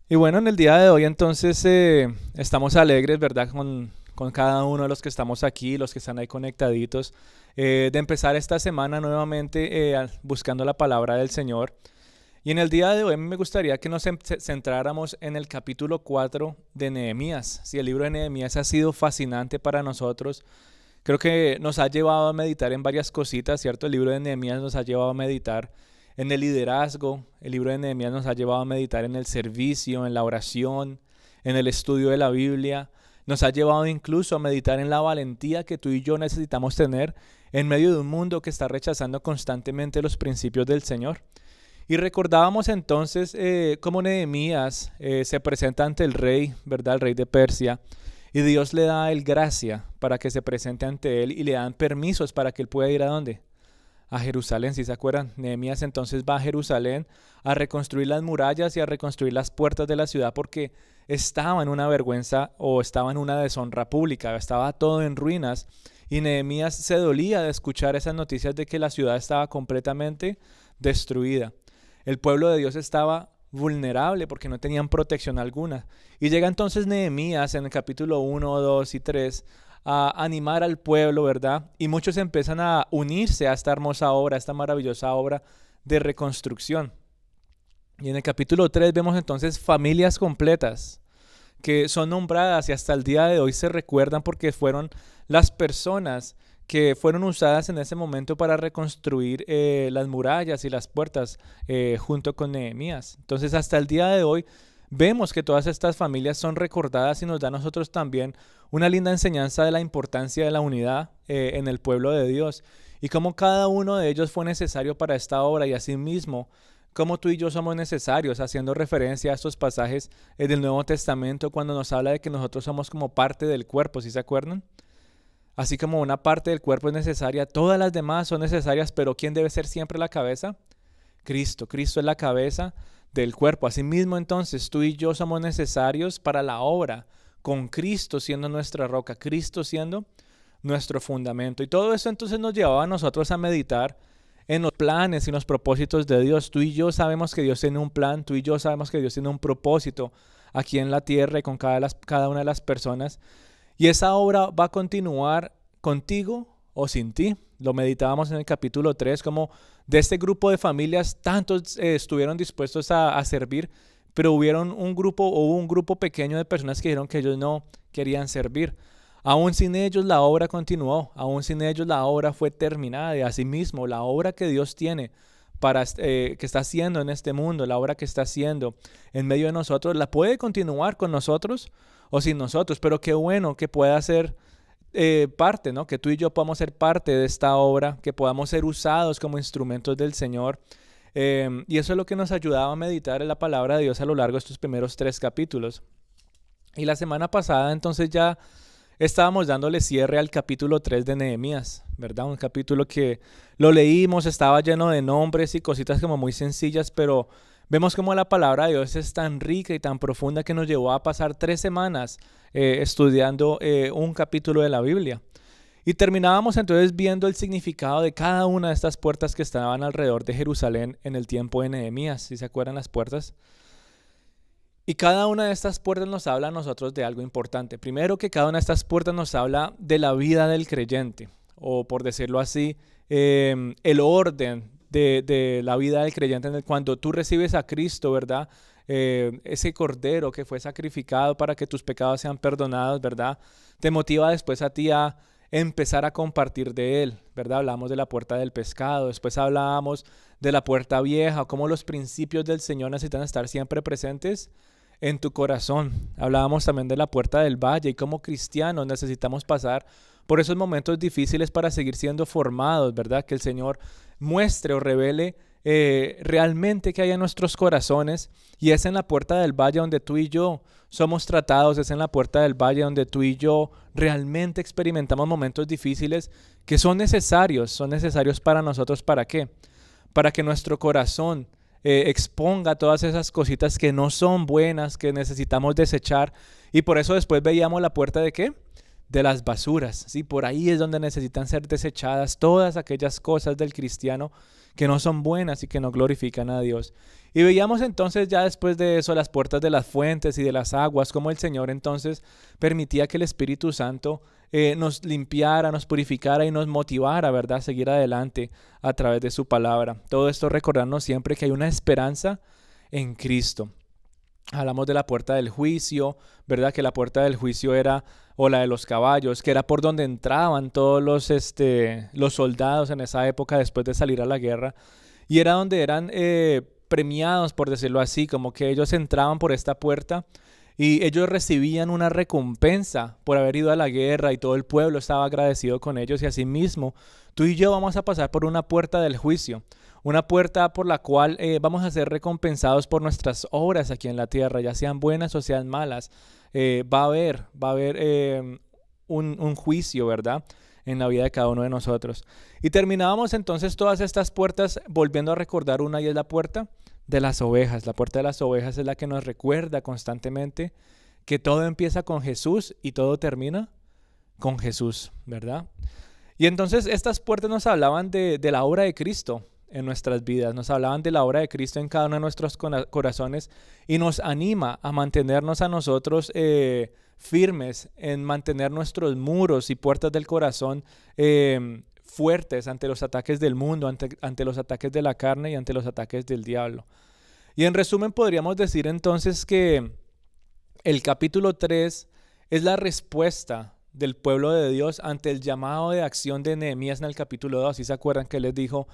Y bueno, en el día de hoy entonces estamos alegres, ¿verdad? Con cada uno de los que estamos aquí, los que están ahí conectaditos, de empezar esta semana nuevamente buscando la palabra del Señor. Y en el día de hoy me gustaría que nos centráramos en el capítulo 4 de Nehemías. Si el libro de Nehemías ha sido fascinante para nosotros, creo que nos ha llevado a meditar en varias cositas, ¿cierto? El libro de Nehemías nos ha llevado a meditar en el liderazgo, el libro de Nehemías nos ha llevado a meditar en el servicio, en la oración, en el estudio de la Biblia, nos ha llevado incluso a meditar en la valentía que tú y yo necesitamos tener en medio de un mundo que está rechazando constantemente los principios del Señor. Y recordábamos entonces cómo Nehemías se presenta ante el rey, ¿verdad? El rey de Persia. Y Dios le da a él gracia para que se presente ante él y le dan permisos para que él pueda ir a dónde? A Jerusalén, si se acuerdan. Nehemías entonces va a Jerusalén a reconstruir las murallas y a reconstruir las puertas de la ciudad porque estaba en una vergüenza o estaba en una deshonra pública, estaba todo en ruinas y Nehemías se dolía de escuchar esas noticias de que la ciudad estaba completamente destruida. El pueblo de Dios estaba vulnerable porque no tenían protección alguna. Y llega entonces Nehemías en el capítulo 1, 2 y 3 a animar al pueblo, ¿verdad? Y muchos empiezan a unirse a esta hermosa obra, a esta maravillosa obra de reconstrucción. Y en el capítulo 3 vemos entonces familias completas que son nombradas y hasta el día de hoy se recuerdan porque fueron las personas que fueron usadas en ese momento para reconstruir las murallas y las puertas junto con Nehemías. Entonces hasta el día de hoy vemos que todas estas familias son recordadas y nos da a nosotros también una linda enseñanza de la importancia de la unidad en el pueblo de Dios y cómo cada uno de ellos fue necesario para esta obra y asimismo cómo tú y yo somos necesarios, haciendo referencia a estos pasajes del Nuevo Testamento cuando nos habla de que nosotros somos como parte del cuerpo, ¿sí se acuerdan? Así como una parte del cuerpo es necesaria, todas las demás son necesarias, pero ¿quién debe ser siempre la cabeza? Cristo. Cristo es la cabeza del cuerpo. Asimismo, entonces, tú y yo somos necesarios para la obra, con Cristo siendo nuestra roca, Cristo siendo nuestro fundamento. Y todo eso entonces nos llevaba a nosotros a meditar en los planes y los propósitos de Dios. Tú y yo sabemos que Dios tiene un plan, tú y yo sabemos que Dios tiene un propósito aquí en la tierra y con cada una de las personas. Y esa obra va a continuar contigo o sin ti. Lo meditábamos en el capítulo 3, como de este grupo de familias, tantos estuvieron dispuestos a servir, pero hubo un grupo pequeño de personas que dijeron que ellos no querían servir. Aún sin ellos la obra continuó, aún sin ellos la obra fue terminada. Y asimismo, la obra que Dios tiene que está haciendo en este mundo, la obra que está haciendo en medio de nosotros, la puede continuar con nosotros o sin nosotros, pero qué bueno que pueda ser parte, ¿no? Que tú y yo podamos ser parte de esta obra, que podamos ser usados como instrumentos del Señor. Y eso es lo que nos ayudaba a meditar en la palabra de Dios a lo largo de estos primeros 3 capítulos. Y la semana pasada entonces ya estábamos dándole cierre al capítulo 3 de Nehemías, ¿verdad? Un capítulo que lo leímos, estaba lleno de nombres y cositas como muy sencillas, pero vemos como la palabra de Dios es tan rica y tan profunda que nos llevó a pasar 3 semanas estudiando un capítulo de la Biblia. Y terminábamos entonces viendo el significado de cada una de estas puertas que estaban alrededor de Jerusalén en el tiempo de Nehemías, si se acuerdan las puertas. Y cada una de estas puertas nos habla a nosotros de algo importante. Primero que cada una de estas puertas nos habla de la vida del creyente, o por decirlo así, el orden de la vida del creyente cuando tú recibes a Cristo, ¿verdad? Ese cordero que fue sacrificado para que tus pecados sean perdonados, ¿verdad? Te motiva después a ti a empezar a compartir de él, ¿verdad? Hablamos de la puerta del pescado, después hablábamos de la puerta vieja, cómo los principios del Señor necesitan estar siempre presentes en tu corazón. Hablábamos también de la puerta del valle y cómo cristianos necesitamos pasar por esos momentos difíciles para seguir siendo formados, ¿verdad? Que el Señor muestre o revele realmente que hay en nuestros corazones, y es en la puerta del valle donde tú y yo somos tratados, es en la puerta del valle donde tú y yo realmente experimentamos momentos difíciles que son necesarios para nosotros. ¿Para qué? Para que nuestro corazón exponga todas esas cositas que no son buenas, que necesitamos desechar. Y por eso después veíamos la puerta de ¿qué? de las basuras, ¿sí? Por ahí es donde necesitan ser desechadas todas aquellas cosas del cristiano que no son buenas y que no glorifican a Dios. Y veíamos entonces ya después de eso las puertas de las fuentes y de las aguas, como el Señor entonces permitía que el Espíritu Santo nos limpiara, nos purificara y nos motivara, ¿verdad?, a seguir adelante a través de su palabra. Todo esto recordarnos siempre que hay una esperanza en Cristo. Hablamos de la puerta del juicio, ¿verdad? Que la puerta del juicio era, o la de los caballos, que era por donde entraban todos los soldados en esa época después de salir a la guerra. Y era donde eran premiados, por decirlo así, como que ellos entraban por esta puerta y ellos recibían una recompensa por haber ido a la guerra y todo el pueblo estaba agradecido con ellos. Y asimismo, tú y yo vamos a pasar por una puerta del juicio. Una puerta por la cual vamos a ser recompensados por nuestras obras aquí en la tierra, ya sean buenas o sean malas. Va a haber un juicio, ¿verdad?, en la vida de cada uno de nosotros. Y terminábamos entonces todas estas puertas volviendo a recordar una, y es la puerta de las ovejas. La puerta de las ovejas es la que nos recuerda constantemente que todo empieza con Jesús y todo termina con Jesús, ¿verdad? Y entonces estas puertas nos hablaban de la obra de Cristo en nuestras vidas, nos hablaban de la obra de Cristo en cada uno de nuestros corazones y nos anima a mantenernos a nosotros firmes, en mantener nuestros muros y puertas del corazón fuertes ante los ataques del mundo, ante los ataques de la carne y ante los ataques del diablo. Y en resumen podríamos decir entonces que el capítulo 3 es la respuesta del pueblo de Dios ante el llamado de acción de Nehemías en el capítulo 2. ¿Sí se acuerdan que les dijo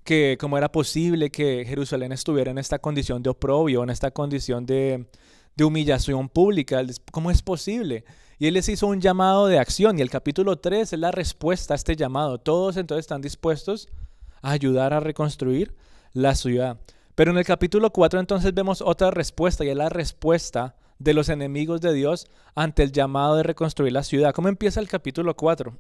que cómo era posible que Jerusalén estuviera en esta condición de oprobio, en esta condición de humillación pública? ¿Cómo es posible? Y él les hizo un llamado de acción, y el capítulo 3 es la respuesta a este llamado. Todos entonces están dispuestos a ayudar a reconstruir la ciudad. Pero en el capítulo 4 entonces vemos otra respuesta, y es la respuesta de los enemigos de Dios ante el llamado de reconstruir la ciudad. ¿Cómo empieza el capítulo 4?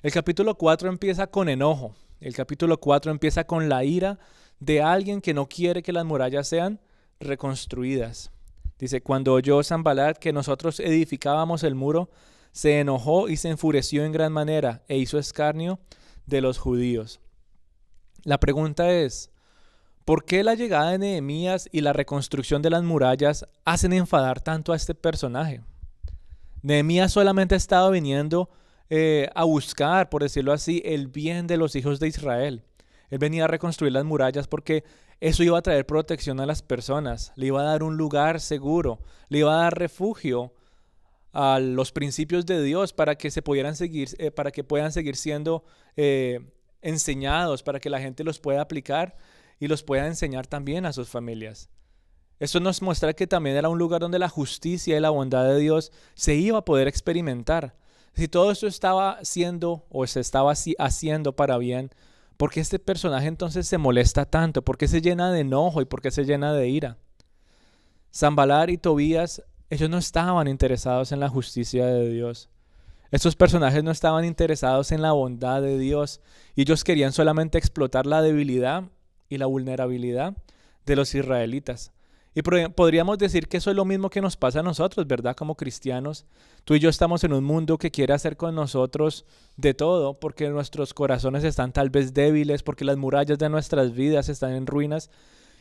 El capítulo 4 empieza con enojo. El capítulo 4 empieza con la ira de alguien que no quiere que las murallas sean reconstruidas. Dice, cuando oyó Sanbalat que nosotros edificábamos el muro, se enojó y se enfureció en gran manera e hizo escarnio de los judíos. La pregunta es, ¿por qué la llegada de Nehemías y la reconstrucción de las murallas hacen enfadar tanto a este personaje? Nehemías solamente estaba viniendo a buscar, por decirlo así, el bien de los hijos de Israel. Él venía a reconstruir las murallas porque eso iba a traer protección a las personas, le iba a dar un lugar seguro, le iba a dar refugio a los principios de Dios para que puedan seguir siendo enseñados, para que la gente los pueda aplicar y los pueda enseñar también a sus familias. Esto nos muestra que también era un lugar donde la justicia y la bondad de Dios se iba a poder experimentar. Si todo esto estaba siendo o se estaba haciendo para bien, ¿por qué este personaje entonces se molesta tanto? ¿Por qué se llena de enojo y por qué se llena de ira? Sanbalat y Tobías, ellos no estaban interesados en la justicia de Dios. Estos personajes no estaban interesados en la bondad de Dios y ellos querían solamente explotar la debilidad y la vulnerabilidad de los israelitas. Y podríamos decir que eso es lo mismo que nos pasa a nosotros, ¿verdad? Como cristianos, tú y yo estamos en un mundo que quiere hacer con nosotros de todo, porque nuestros corazones están tal vez débiles, porque las murallas de nuestras vidas están en ruinas,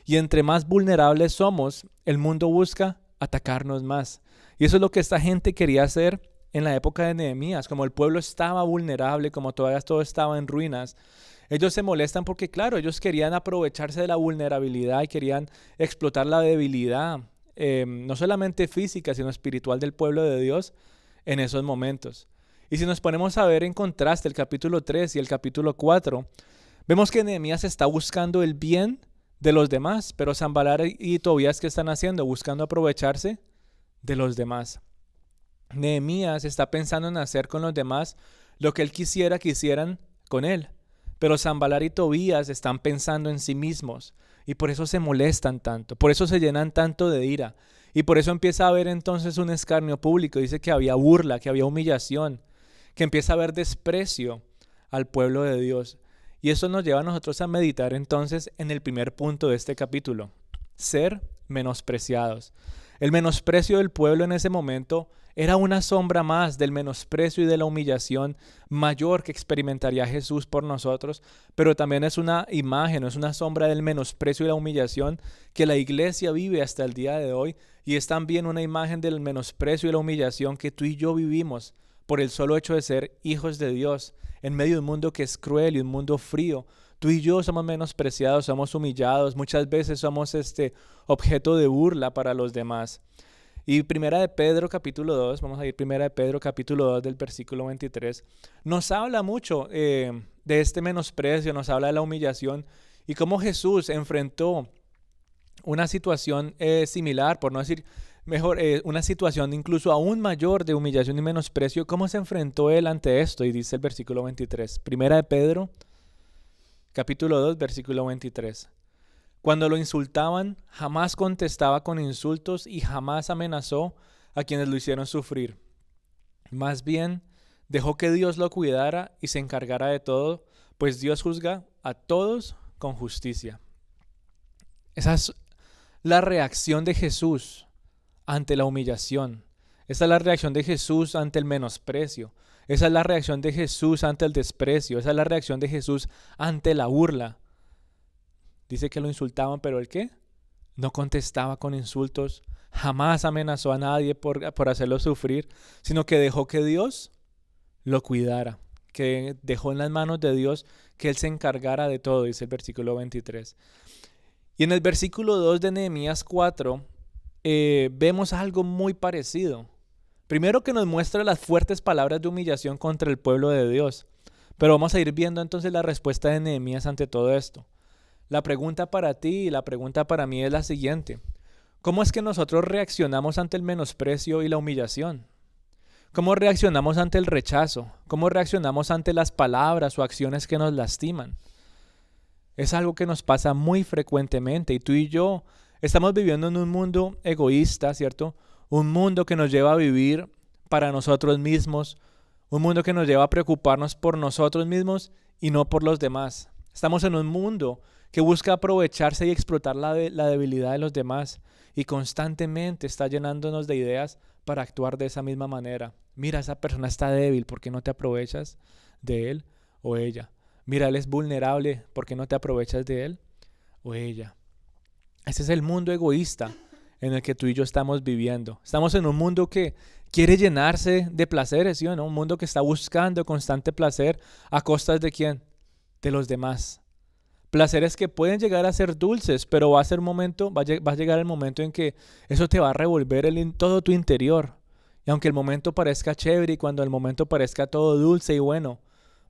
y entre más vulnerables somos, el mundo busca atacarnos más. Y eso es lo que esta gente quería hacer en la época de Nehemías. Como el pueblo estaba vulnerable, como todavía todo estaba en ruinas, ellos se molestan porque, claro, ellos querían aprovecharse de la vulnerabilidad y querían explotar la debilidad, no solamente física, sino espiritual del pueblo de Dios en esos momentos. Y si nos ponemos a ver en contraste el capítulo 3 y el capítulo 4, vemos que Nehemías está buscando el bien de los demás, pero Sanbalat y Tobías, ¿qué están haciendo? Buscando aprovecharse de los demás. Nehemías está pensando en hacer con los demás lo que él quisiera que hicieran con él. Pero Sanbalat y Tobías están pensando en sí mismos y por eso se molestan tanto, por eso se llenan tanto de ira y por eso empieza a haber entonces un escarnio público. Dice que había burla, que había humillación, que empieza a haber desprecio al pueblo de Dios. Y eso nos lleva a nosotros a meditar entonces en el primer punto de este capítulo: ser menospreciados. El menosprecio del pueblo en ese momento Era una sombra más del menosprecio y de la humillación mayor que experimentaría Jesús por nosotros, pero también es una imagen, es una sombra del menosprecio y la humillación que la iglesia vive hasta el día de hoy, y es también una imagen del menosprecio y la humillación que tú y yo vivimos por el solo hecho de ser hijos de Dios en medio de un mundo que es cruel y un mundo frío. Tú y yo somos menospreciados, somos humillados, muchas veces somos objeto de burla para los demás. Y Primera de Pedro capítulo 2, vamos a ir Primera de Pedro capítulo 2 del versículo 23, nos habla mucho de este menosprecio, nos habla de la humillación y cómo Jesús enfrentó una situación similar, por no decir mejor, una situación incluso aún mayor de humillación y menosprecio. ¿Cómo se enfrentó él ante esto? Y dice el versículo 23, Primera de Pedro capítulo 2, versículo 23. Cuando lo insultaban, jamás contestaba con insultos y jamás amenazó a quienes lo hicieron sufrir. Más bien, dejó que Dios lo cuidara y se encargara de todo, pues Dios juzga a todos con justicia. Esa es la reacción de Jesús ante la humillación. Esa es la reacción de Jesús ante el menosprecio. Esa es la reacción de Jesús ante el desprecio. Esa es la reacción de Jesús ante la burla. Dice que lo insultaban, pero ¿el qué? No contestaba con insultos, jamás amenazó a nadie por hacerlo sufrir, sino que dejó que Dios lo cuidara, que dejó en las manos de Dios que Él se encargara de todo, dice el versículo 23. Y en el versículo 2 de Nehemías 4 vemos algo muy parecido. Primero que nos muestra las fuertes palabras de humillación contra el pueblo de Dios, pero vamos a ir viendo entonces la respuesta de Nehemías ante todo esto. La pregunta para ti y la pregunta para mí es la siguiente: ¿cómo es que nosotros reaccionamos ante el menosprecio y la humillación? ¿Cómo reaccionamos ante el rechazo? ¿Cómo reaccionamos ante las palabras o acciones que nos lastiman? Es algo que nos pasa muy frecuentemente y tú y yo estamos viviendo en un mundo egoísta, ¿cierto? Un mundo que nos lleva a vivir para nosotros mismos, un mundo que nos lleva a preocuparnos por nosotros mismos y no por los demás. Estamos en un mundo que busca aprovecharse y explotar la debilidad de los demás y constantemente está llenándonos de ideas para actuar de esa misma manera. Mira, esa persona está débil, ¿por qué no te aprovechas de él o ella? Mira, él es vulnerable, ¿por qué no te aprovechas de él o ella? Ese es el mundo egoísta en el que tú y yo estamos viviendo. Estamos en un mundo que quiere llenarse de placeres, ¿sí o no? Un mundo que está buscando constante placer a costas ¿de quién? De los demás. Placeres que pueden llegar a ser dulces, pero va a llegar el momento en que eso te va a revolver todo tu interior. Y aunque el momento parezca chévere y cuando el momento parezca todo dulce y bueno,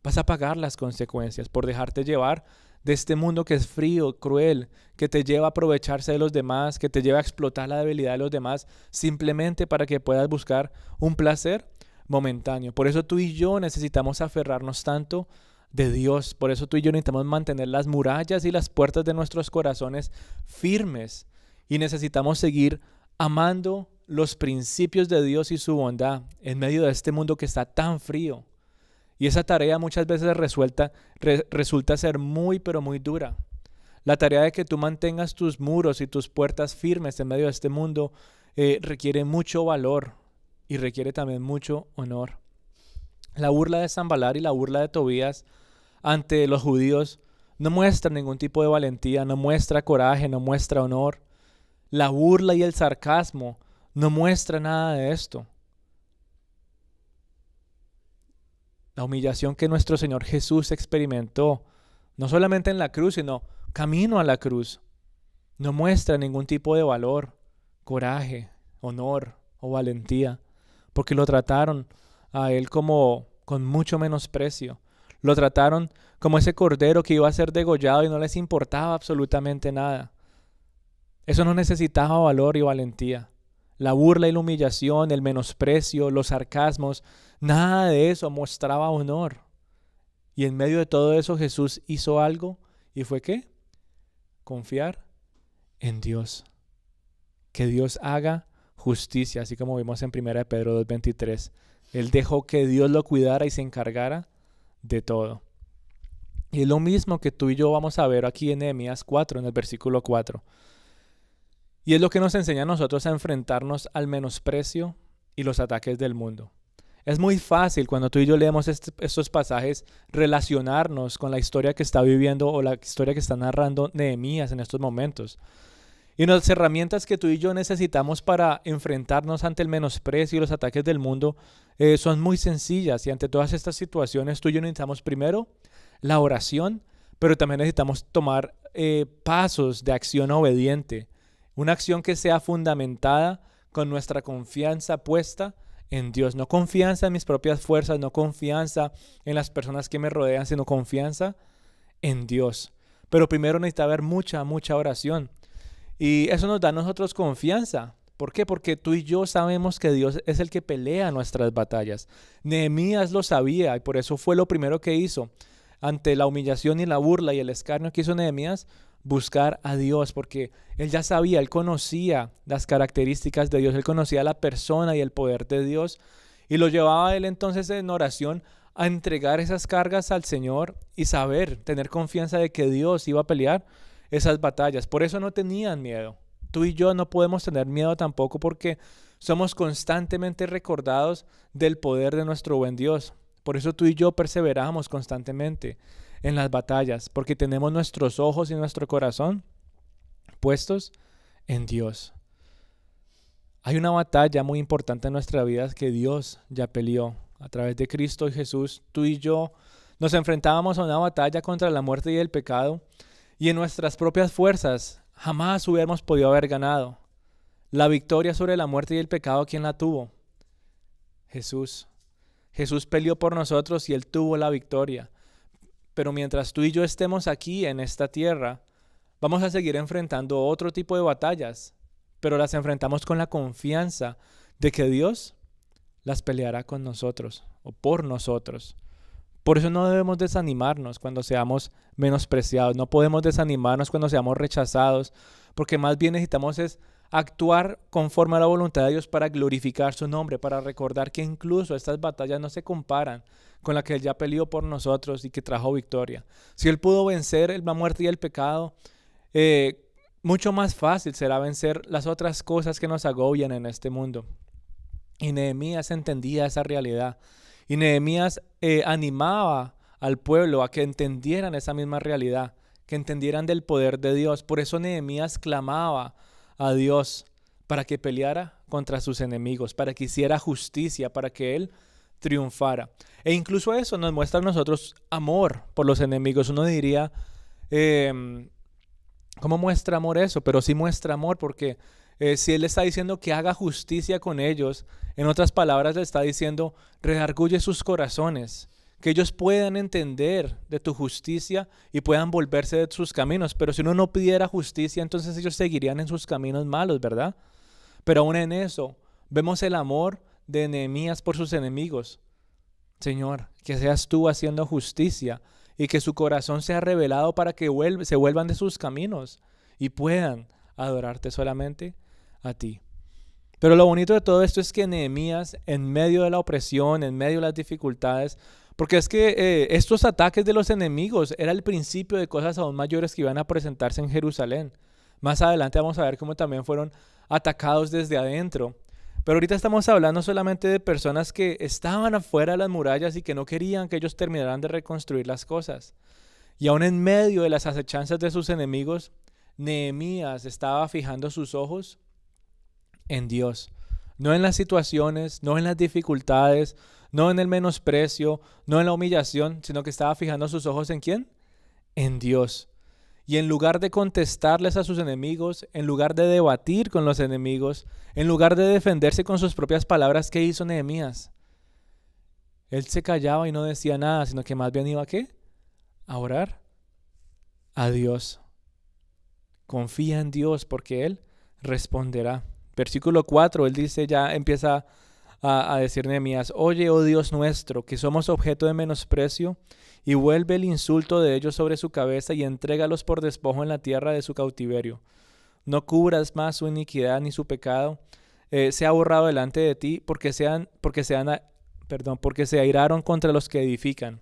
vas a pagar las consecuencias por dejarte llevar de este mundo que es frío, cruel, que te lleva a aprovecharse de los demás, que te lleva a explotar la debilidad de los demás simplemente para que puedas buscar un placer momentáneo. Por eso tú y yo necesitamos aferrarnos tanto de Dios. Por eso tú y yo necesitamos mantener las murallas y las puertas de nuestros corazones firmes y necesitamos seguir amando los principios de Dios y su bondad en medio de este mundo que está tan frío. Y esa tarea muchas veces resulta ser muy pero muy dura. La tarea de que tú mantengas tus muros y tus puertas firmes en medio de este mundo requiere mucho valor y requiere también mucho honor. La burla de Sanbalat y la burla de Tobías ante los judíos no muestra ningún tipo de valentía, no muestra coraje, no muestra honor. La burla y el sarcasmo no muestra nada de esto. La humillación que nuestro Señor Jesús experimentó, no solamente en la cruz, sino camino a la cruz, no muestra ningún tipo de valor, coraje, honor o valentía, porque lo trataron a Él como con mucho menosprecio. Lo trataron como ese cordero que iba a ser degollado y no les importaba absolutamente nada. Eso no necesitaba valor y valentía. La burla y la humillación, el menosprecio, los sarcasmos, nada de eso mostraba honor. Y en medio de todo eso Jesús hizo algo, ¿y fue qué? Confiar en Dios. Que Dios haga justicia, así como vimos en 1 Pedro 2:23. Él dejó que Dios lo cuidara y se encargara de todo. Y es lo mismo que tú y yo vamos a ver aquí en Nehemías 4, en el versículo 4. Y es lo que nos enseña a nosotros a enfrentarnos al menosprecio y los ataques del mundo. Es muy fácil cuando tú y yo leemos estos pasajes relacionarnos con la historia que está viviendo o la historia que está narrando Nehemías en estos momentos. Y las herramientas que tú y yo necesitamos para enfrentarnos ante el menosprecio y los ataques del mundo son muy sencillas. Y ante todas estas situaciones tú y yo necesitamos primero la oración, pero también necesitamos tomar pasos de acción obediente. Una acción que sea fundamentada con nuestra confianza puesta en Dios. No confianza en mis propias fuerzas, no confianza en las personas que me rodean, sino confianza en Dios. Pero primero necesita haber mucha oración. Y eso nos da a nosotros confianza. ¿Por qué? Porque tú y yo sabemos que Dios es el que pelea nuestras batallas. Nehemías lo sabía y por eso fue lo primero que hizo. Ante la humillación y la burla y el escarnio que hizo Nehemías, buscar a Dios, porque él ya sabía, él conocía las características de Dios, él conocía la persona y el poder de Dios, y lo llevaba a él entonces en oración a entregar esas cargas al Señor y saber, tener confianza de que Dios iba a pelear esas batallas. Por eso no tenían miedo. Tú y yo no podemos tener miedo tampoco porque somos constantemente recordados del poder de nuestro buen Dios. Por eso tú y yo perseveramos constantemente en las batallas, porque tenemos nuestros ojos y nuestro corazón puestos en Dios. Hay una batalla muy importante en nuestra vida que Dios ya peleó a través de Cristo y Jesús. Tú y yo nos enfrentábamos a una batalla contra la muerte y el pecado, y en nuestras propias fuerzas jamás hubiéramos podido haber ganado. La victoria sobre la muerte y el pecado, ¿quién la tuvo? Jesús. Jesús peleó por nosotros y Él tuvo la victoria. Pero mientras tú y yo estemos aquí en esta tierra, vamos a seguir enfrentando otro tipo de batallas, pero las enfrentamos con la confianza de que Dios las peleará con nosotros o por nosotros. Por eso no debemos desanimarnos cuando seamos menospreciados, no podemos desanimarnos cuando seamos rechazados, porque más bien necesitamos es actuar conforme a la voluntad de Dios para glorificar su nombre, para recordar que incluso estas batallas no se comparan con la que Él ya peleó por nosotros y que trajo victoria. Si Él pudo vencer la muerte y el pecado, mucho más fácil será vencer las otras cosas que nos agobian en este mundo. Y Nehemías entendía esa realidad. Y Nehemías animaba al pueblo a que entendieran esa misma realidad, que entendieran del poder de Dios. Por eso Nehemías clamaba a Dios para que peleara contra sus enemigos, para que hiciera justicia, para que Él triunfara. E incluso eso nos muestra a nosotros amor por los enemigos. Uno diría, ¿cómo muestra amor eso? Pero sí muestra amor porque si Él está diciendo que haga justicia con ellos, en otras palabras le está diciendo, redarguye sus corazones, que ellos puedan entender de tu justicia y puedan volverse de sus caminos. Pero si uno no pidiera justicia, entonces ellos seguirían en sus caminos malos, ¿verdad? Pero aún en eso, vemos el amor de Nehemías por sus enemigos. Señor, que seas tú haciendo justicia y que su corazón sea revelado para que se vuelvan de sus caminos y puedan adorarte solamente a ti. Pero lo bonito de todo esto es que Nehemías, en medio de la opresión, en medio de las dificultades, porque es que estos ataques de los enemigos era el principio de cosas aún mayores que iban a presentarse en Jerusalén. Más adelante vamos a ver cómo también fueron atacados desde adentro. Pero ahorita estamos hablando solamente de personas que estaban afuera de las murallas y que no querían que ellos terminaran de reconstruir las cosas. Y aún en medio de las acechanzas de sus enemigos, Nehemías estaba fijando sus ojos en Dios. No en las situaciones, no en las dificultades, no en el menosprecio, no en la humillación, sino que estaba fijando sus ojos ¿en quién? En Dios. Y en lugar de contestarles a sus enemigos, en lugar de debatir con los enemigos, en lugar de defenderse con sus propias palabras, ¿qué hizo Nehemías? Él se callaba y no decía nada, sino que más bien iba ¿a qué? A orar a Dios. Confía en Dios porque Él responderá. Versículo 4, él dice, ya empieza a decir Nehemías, oye, oh Dios nuestro, que somos objeto de menosprecio, y vuelve el insulto de ellos sobre su cabeza y entrégalos por despojo en la tierra de su cautiverio. No cubras más su iniquidad ni su pecado, sea borrado delante de ti, porque se airaron contra los que edifican.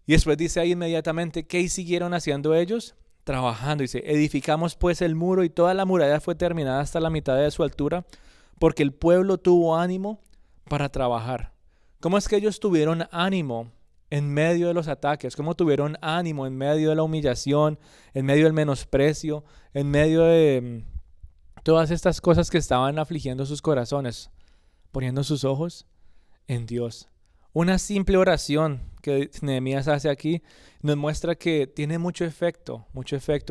Y después dice ahí inmediatamente, ¿qué siguieron haciendo ellos? Trabajando. Dice, edificamos pues el muro y toda la muralla fue terminada hasta la mitad de su altura, porque el pueblo tuvo ánimo para trabajar. ¿Cómo es que ellos tuvieron ánimo en medio de los ataques? ¿Cómo tuvieron ánimo en medio de la humillación, en medio del menosprecio, en medio de todas estas cosas que estaban afligiendo sus corazones? Poniendo sus ojos en Dios. Una simple oración que Nehemías hace aquí nos muestra que tiene mucho efecto,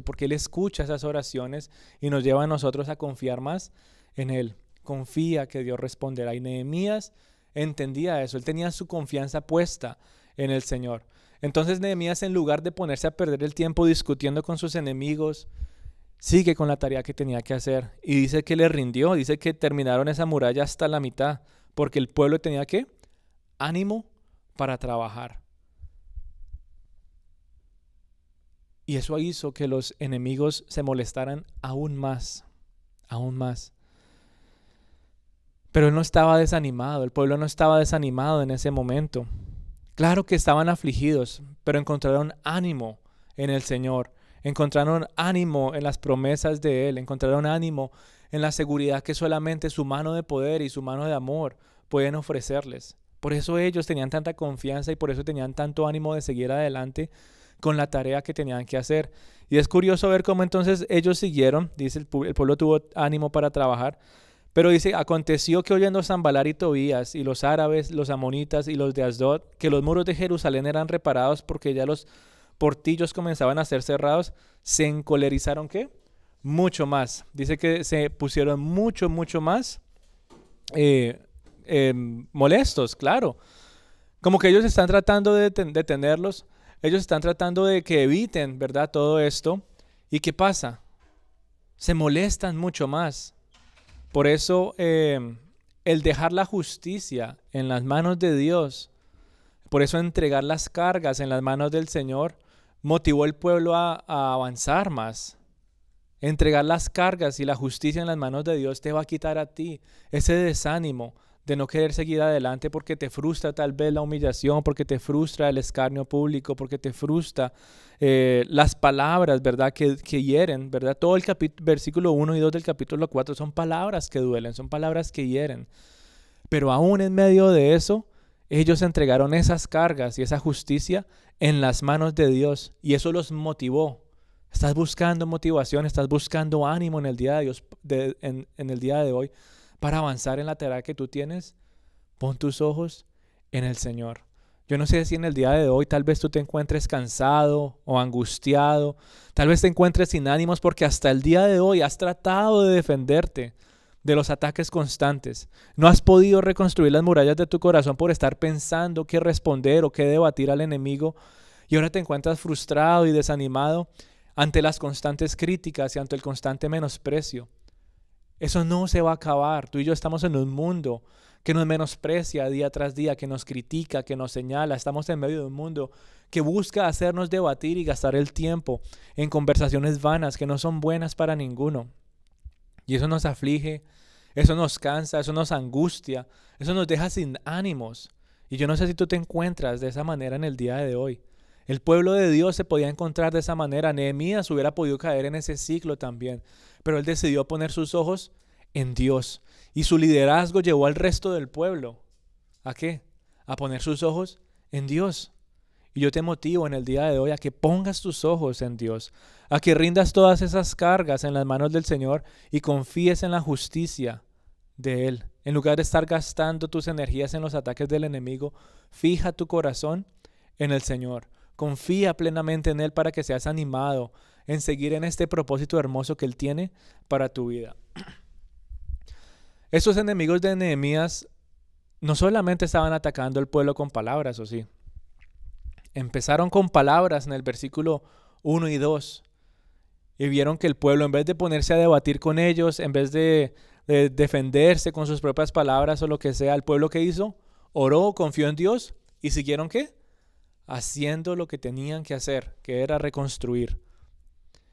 porque Él escucha esas oraciones y nos lleva a nosotros a confiar más en Él. Confía que Dios responderá. Y Nehemías entendía eso, él tenía su confianza puesta en el Señor. Entonces Nehemías, en lugar de ponerse a perder el tiempo discutiendo con sus enemigos, sigue con la tarea que tenía que hacer. Y dice que le rindió, dice que terminaron esa muralla hasta la mitad, porque el pueblo tenía ¿qué? Ánimo para trabajar. Y eso hizo que los enemigos se molestaran aún más, aún más. Pero él no estaba desanimado, el pueblo no estaba desanimado en ese momento. Claro que estaban afligidos, pero encontraron ánimo en el Señor. Encontraron ánimo en las promesas de Él. Encontraron ánimo en la seguridad que solamente su mano de poder y su mano de amor pueden ofrecerles. Por eso ellos tenían tanta confianza y por eso tenían tanto ánimo de seguir adelante con la tarea que tenían que hacer. Y es curioso ver cómo entonces ellos siguieron. Dice, el pueblo tuvo ánimo para trabajar. Pero dice, aconteció que oyendo Sanbalat y Tobías y los árabes, los amonitas y los de Asdod, que los muros de Jerusalén eran reparados porque ya los portillos comenzaban a ser cerrados, se encolerizaron ¿qué? Mucho más. Dice que se pusieron mucho más molestos, claro. Como que ellos están tratando de detenerlos, ellos están tratando de que eviten, ¿verdad? Todo esto. ¿Y qué pasa? Se molestan mucho más. Por eso el dejar la justicia en las manos de Dios, por eso entregar las cargas en las manos del Señor, motivó al pueblo a avanzar más. Entregar las cargas y la justicia en las manos de Dios te va a quitar a ti ese desánimo de no querer seguir adelante porque te frustra tal vez la humillación, porque te frustra el escarnio público, porque te frustra las palabras, ¿verdad? Que hieren, ¿verdad? Todo el versículo 1 y 2 del capítulo 4 son palabras que duelen, son palabras que hieren. Pero aún en medio de eso, ellos entregaron esas cargas y esa justicia en las manos de Dios y eso los motivó. Estás buscando motivación, estás buscando ánimo en el día de Dios, en el día de hoy para avanzar en la tarea que tú tienes. Pon tus ojos en el Señor. Yo no sé si en el día de hoy tal vez tú te encuentres cansado o angustiado, tal vez te encuentres sin ánimos porque hasta el día de hoy has tratado de defenderte de los ataques constantes. No has podido reconstruir las murallas de tu corazón por estar pensando qué responder o qué debatir al enemigo y ahora te encuentras frustrado y desanimado ante las constantes críticas y ante el constante menosprecio. Eso no se va a acabar. Tú y yo estamos en un mundo que nos menosprecia día tras día, que nos critica, que nos señala. Estamos en medio de un mundo que busca hacernos debatir y gastar el tiempo en conversaciones vanas que no son buenas para ninguno. Y eso nos aflige, eso nos cansa, eso nos angustia, eso nos deja sin ánimos. Y yo no sé si tú te encuentras de esa manera en el día de hoy. El pueblo de Dios se podía encontrar de esa manera. Nehemías hubiera podido caer en ese ciclo también. Pero él decidió poner sus ojos en Dios. Y su liderazgo llevó al resto del pueblo. ¿A qué? A poner sus ojos en Dios. Y yo te motivo en el día de hoy a que pongas tus ojos en Dios. A que rindas todas esas cargas en las manos del Señor y confíes en la justicia de Él. En lugar de estar gastando tus energías en los ataques del enemigo, fija tu corazón en el Señor. Confía plenamente en Él para que seas animado en seguir en este propósito hermoso que Él tiene para tu vida. Estos enemigos de Nehemías no solamente estaban atacando al pueblo con palabras, ¿o sí? Empezaron con palabras en el versículo 1 y 2 y vieron que el pueblo, en vez de ponerse a debatir con ellos, en vez de defenderse con sus propias palabras o lo que sea, el pueblo, ¿qué hizo? Oró, confió en Dios y siguieron ¿qué? Haciendo lo que tenían que hacer, que era reconstruir.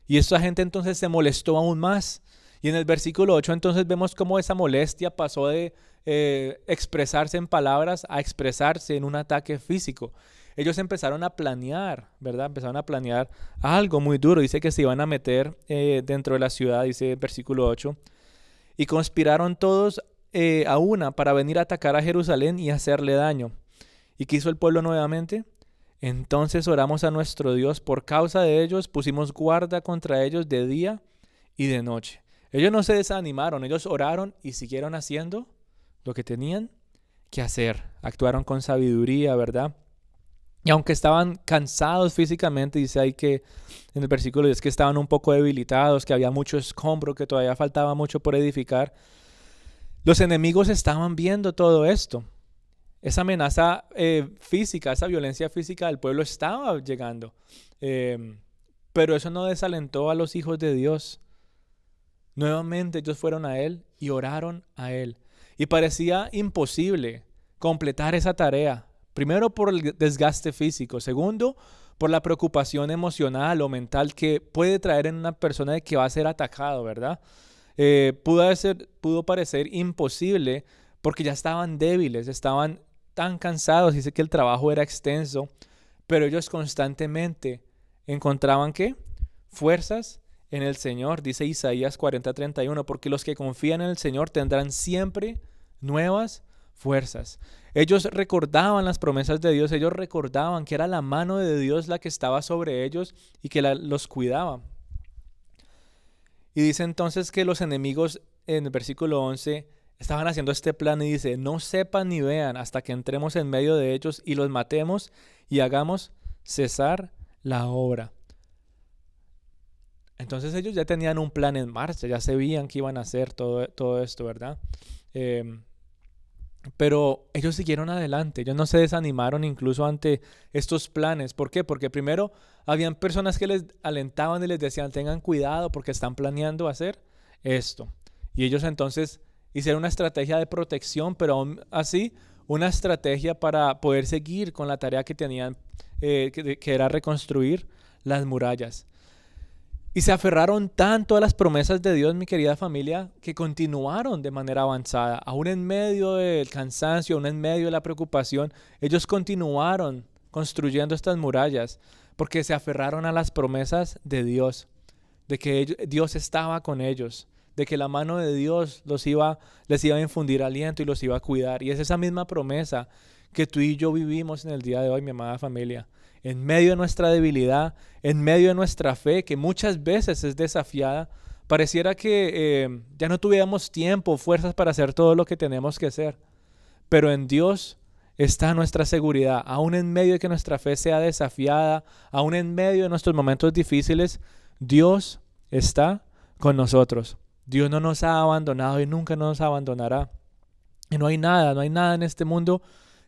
Y esta gente entonces se molestó aún más. Y en el versículo 8 entonces vemos cómo esa molestia pasó de expresarse en palabras a expresarse en un ataque físico. Ellos empezaron a planear, ¿verdad? Empezaron a planear algo muy duro. Dice que se iban a meter dentro de la ciudad, dice el versículo 8. Y conspiraron todos a una para venir a atacar a Jerusalén y hacerle daño. ¿Y qué hizo el pueblo nuevamente? Entonces oramos a nuestro Dios por causa de ellos, pusimos guarda contra ellos de día y de noche. Ellos no se desanimaron, ellos oraron y siguieron haciendo lo que tenían que hacer. Actuaron con sabiduría, ¿verdad? Y aunque estaban cansados físicamente, dice ahí que en el versículo 10 que estaban un poco debilitados, que había mucho escombro, que todavía faltaba mucho por edificar, los enemigos estaban viendo todo esto. Esa amenaza física, esa violencia física del pueblo estaba llegando. Pero eso no desalentó a los hijos de Dios. Nuevamente ellos fueron a Él y oraron a Él. Y parecía imposible completar esa tarea. Primero por el desgaste físico. Segundo, por la preocupación emocional o mental que puede traer en una persona de que va a ser atacado, ¿verdad? Pudo parecer imposible porque ya estaban débiles, estaban tan cansados. Dice que el trabajo era extenso, pero ellos constantemente encontraban ¿qué? Fuerzas en el Señor. Dice Isaías 40:31, porque los que confían en el Señor tendrán siempre nuevas fuerzas. Ellos recordaban las promesas de Dios, ellos recordaban que era la mano de Dios la que estaba sobre ellos y que los cuidaba. Y dice entonces que los enemigos en el versículo 11 estaban haciendo este plan y dice, no sepan ni vean hasta que entremos en medio de ellos y los matemos y hagamos cesar la obra. Entonces ellos ya tenían un plan en marcha, ya sabían que iban a hacer todo esto, ¿verdad? Pero ellos siguieron adelante, ellos no se desanimaron incluso ante estos planes. ¿Por qué? Porque primero habían personas que les alentaban y les decían, tengan cuidado porque están planeando hacer esto. Y ellos entonces hicieron una estrategia de protección, pero aún así una estrategia para poder seguir con la tarea que tenían, que era reconstruir las murallas. Y se aferraron tanto a las promesas de Dios, mi querida familia, que continuaron de manera avanzada. Aún en medio del cansancio, aún en medio de la preocupación, ellos continuaron construyendo estas murallas porque se aferraron a las promesas de Dios, de que Dios estaba con ellos, de que la mano de Dios les iba a infundir aliento y los iba a cuidar. Y es esa misma promesa que tú y yo vivimos en el día de hoy, mi amada familia. En medio de nuestra debilidad, en medio de nuestra fe, que muchas veces es desafiada, pareciera que ya no tuviéramos tiempo, fuerzas para hacer todo lo que tenemos que hacer. Pero en Dios está nuestra seguridad. Aún en medio de que nuestra fe sea desafiada, aún en medio de nuestros momentos difíciles, Dios está con nosotros. Dios no nos ha abandonado y nunca nos abandonará. Y no hay nada en este mundo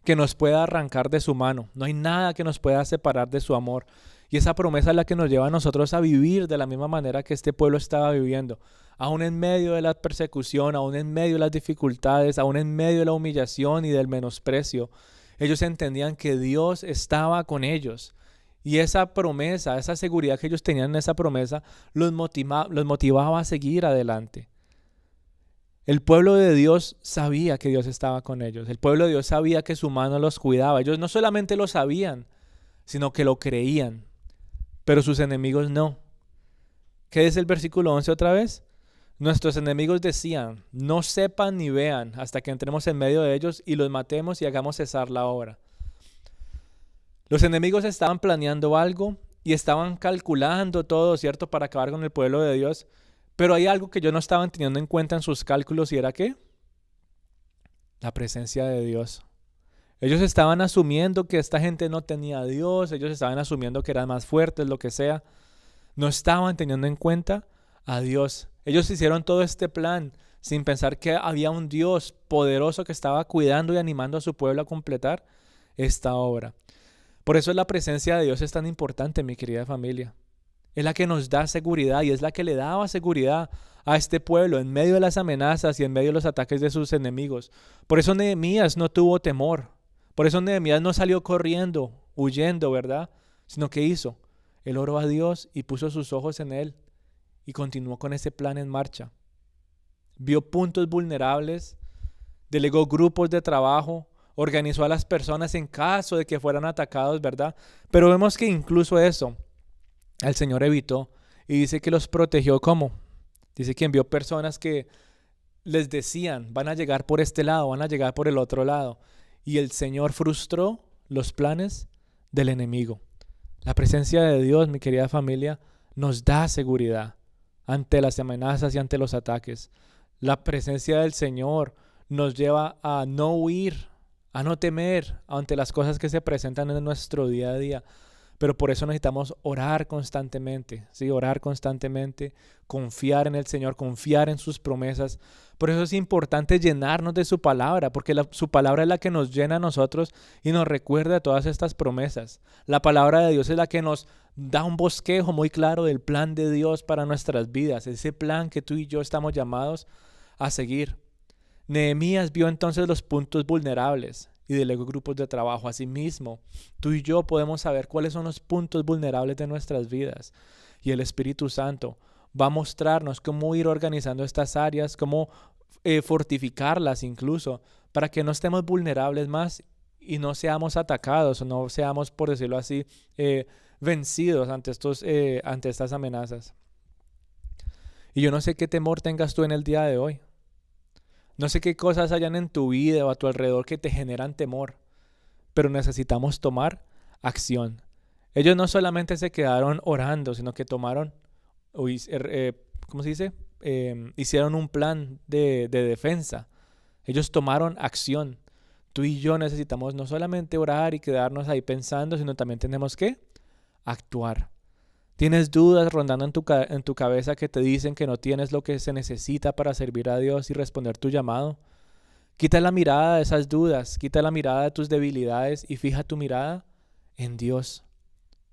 que nos pueda arrancar de su mano. No hay nada que nos pueda separar de su amor. Y esa promesa es la que nos lleva a nosotros a vivir de la misma manera que este pueblo estaba viviendo. Aún en medio de la persecución, aún en medio de las dificultades, aún en medio de la humillación y del menosprecio, ellos entendían que Dios estaba con ellos. Y esa promesa, esa seguridad que ellos tenían en esa promesa, los motivaba a seguir adelante. El pueblo de Dios sabía que Dios estaba con ellos. El pueblo de Dios sabía que su mano los cuidaba. Ellos no solamente lo sabían, sino que lo creían. Pero sus enemigos no. ¿Qué dice el versículo 11 otra vez? Nuestros enemigos decían, no sepan ni vean hasta que entremos en medio de ellos y los matemos y hagamos cesar la obra. Los enemigos estaban planeando algo y estaban calculando todo, ¿cierto?, para acabar con el pueblo de Dios. Pero hay algo que ellos no estaban teniendo en cuenta en sus cálculos y era ¿qué? La presencia de Dios. Ellos estaban asumiendo que esta gente no tenía a Dios, ellos estaban asumiendo que eran más fuertes, lo que sea. No estaban teniendo en cuenta a Dios. Ellos hicieron todo este plan sin pensar que había un Dios poderoso que estaba cuidando y animando a su pueblo a completar esta obra. Por eso la presencia de Dios es tan importante, mi querida familia. Es la que nos da seguridad y es la que le daba seguridad a este pueblo en medio de las amenazas y en medio de los ataques de sus enemigos. Por eso Nehemías no tuvo temor. Por eso Nehemías no salió corriendo, huyendo, ¿verdad? Sino que hizo. Él oró a Dios y puso sus ojos en Él y continuó con ese plan en marcha. Vio puntos vulnerables, delegó grupos de trabajo, organizó a las personas en caso de que fueran atacados, ¿verdad? Pero vemos que incluso eso el Señor evitó y dice que los protegió. ¿Cómo? Dice que envió personas que les decían, van a llegar por este lado, van a llegar por el otro lado. Y el Señor frustró los planes del enemigo. La presencia de Dios, mi querida familia, nos da seguridad ante las amenazas y ante los ataques. La presencia del Señor nos lleva a no huir, a no temer ante las cosas que se presentan en nuestro día a día. Pero por eso necesitamos orar constantemente, ¿sí? Orar constantemente, confiar en el Señor, confiar en sus promesas. Por eso es importante llenarnos de su palabra, porque su palabra es la que nos llena a nosotros y nos recuerda todas estas promesas. La palabra de Dios es la que nos da un bosquejo muy claro del plan de Dios para nuestras vidas, ese plan que tú y yo estamos llamados a seguir. Nehemías vio entonces los puntos vulnerables y delegó grupos de trabajo. Asimismo, tú y yo podemos saber cuáles son los puntos vulnerables de nuestras vidas. Y el Espíritu Santo va a mostrarnos cómo ir organizando estas áreas, cómo fortificarlas incluso, para que no estemos vulnerables más y no seamos atacados o no seamos, por decirlo así, vencidos ante estas amenazas. Y yo no sé qué temor tengas tú en el día de hoy. No sé qué cosas hayan en tu vida o a tu alrededor que te generan temor, pero necesitamos tomar acción. Ellos no solamente se quedaron orando, sino que tomaron, ¿cómo se dice? Hicieron un plan de defensa. Ellos tomaron acción. Tú y yo necesitamos no solamente orar y quedarnos ahí pensando, sino también tenemos que actuar. ¿Tienes dudas rondando en tu cabeza que te dicen que no tienes lo que se necesita para servir a Dios y responder tu llamado? Quita la mirada de esas dudas, quita la mirada de tus debilidades y fija tu mirada en Dios.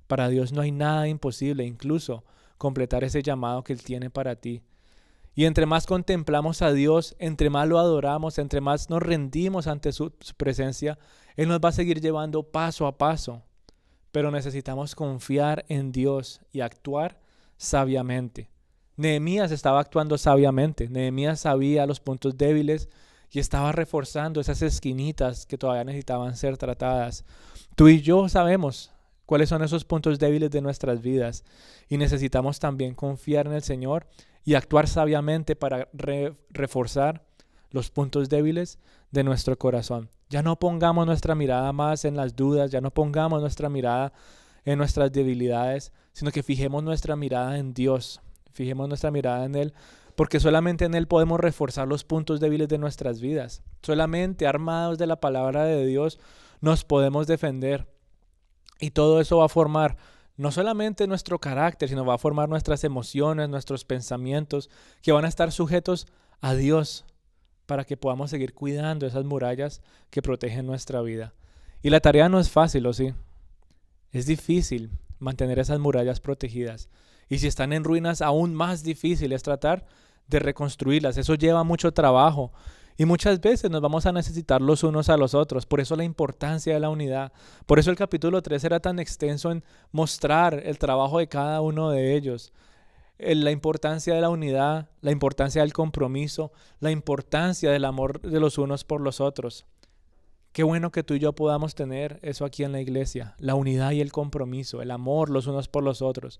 Para Dios no hay nada imposible, incluso completar ese llamado que Él tiene para ti. Y entre más contemplamos a Dios, entre más lo adoramos, entre más nos rendimos ante su presencia, Él nos va a seguir llevando paso a paso. Pero necesitamos confiar en Dios y actuar sabiamente. Nehemías estaba actuando sabiamente. Nehemías sabía los puntos débiles y estaba reforzando esas esquinitas que todavía necesitaban ser tratadas. Tú y yo sabemos cuáles son esos puntos débiles de nuestras vidas y necesitamos también confiar en el Señor y actuar sabiamente para reforzar los puntos débiles de nuestro corazón. Ya no pongamos nuestra mirada más en las dudas, ya no pongamos nuestra mirada en nuestras debilidades, sino que fijemos nuestra mirada en Dios, fijemos nuestra mirada en Él, porque solamente en Él podemos reforzar los puntos débiles de nuestras vidas. Solamente armados de la palabra de Dios nos podemos defender. Y todo eso va a formar no solamente nuestro carácter, sino va a formar nuestras emociones, nuestros pensamientos, que van a estar sujetos a Dios, para que podamos seguir cuidando esas murallas que protegen nuestra vida. Y la tarea no es fácil, ¿o sí? Es difícil mantener esas murallas protegidas. Y si están en ruinas, aún más difícil es tratar de reconstruirlas. Eso lleva mucho trabajo. Y muchas veces nos vamos a necesitar los unos a los otros. Por eso la importancia de la unidad. Por eso el capítulo 3 era tan extenso en mostrar el trabajo de cada uno de ellos. La importancia de la unidad, la importancia del compromiso, la importancia del amor de los unos por los otros. Qué bueno que tú y yo podamos tener eso aquí en la iglesia, la unidad y el compromiso, el amor los unos por los otros.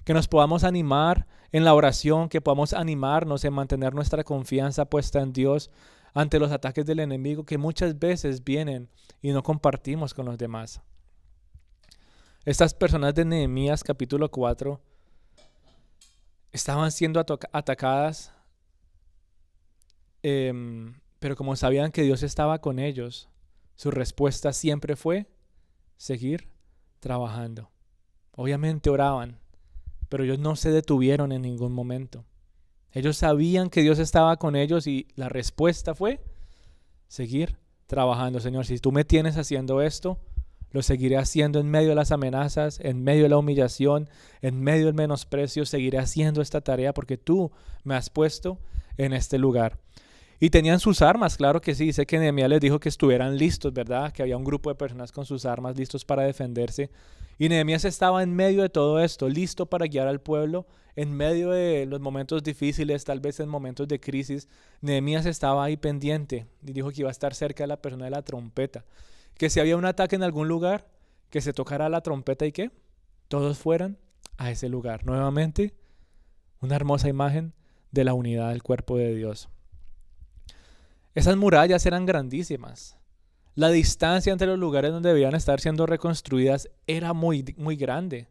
Que nos podamos animar en la oración, que podamos animarnos en mantener nuestra confianza puesta en Dios ante los ataques del enemigo que muchas veces vienen y no compartimos con los demás. Estas personas de Nehemías capítulo 4 estaban siendo atacadas, pero como sabían que Dios estaba con ellos, su respuesta siempre fue seguir trabajando. Obviamente oraban, pero ellos no se detuvieron en ningún momento. Ellos sabían que Dios estaba con ellos y la respuesta fue seguir trabajando. Señor, si tú me tienes haciendo esto, lo seguiré haciendo en medio de las amenazas, en medio de la humillación, en medio del menosprecio. Seguiré haciendo esta tarea porque tú me has puesto en este lugar. Y tenían sus armas, claro que sí. Dice que Nehemías les dijo que estuvieran listos, ¿verdad? Que había un grupo de personas con sus armas listos para defenderse. Y Nehemías estaba en medio de todo esto, listo para guiar al pueblo. En medio de los momentos difíciles, tal vez en momentos de crisis, Nehemías estaba ahí pendiente y dijo que iba a estar cerca de la persona de la trompeta. Que si había un ataque en algún lugar, que se tocara la trompeta y que todos fueran a ese lugar. Nuevamente, una hermosa imagen de la unidad del cuerpo de Dios. Esas murallas eran grandísimas. La distancia entre los lugares donde debían estar siendo reconstruidas era muy, muy grande.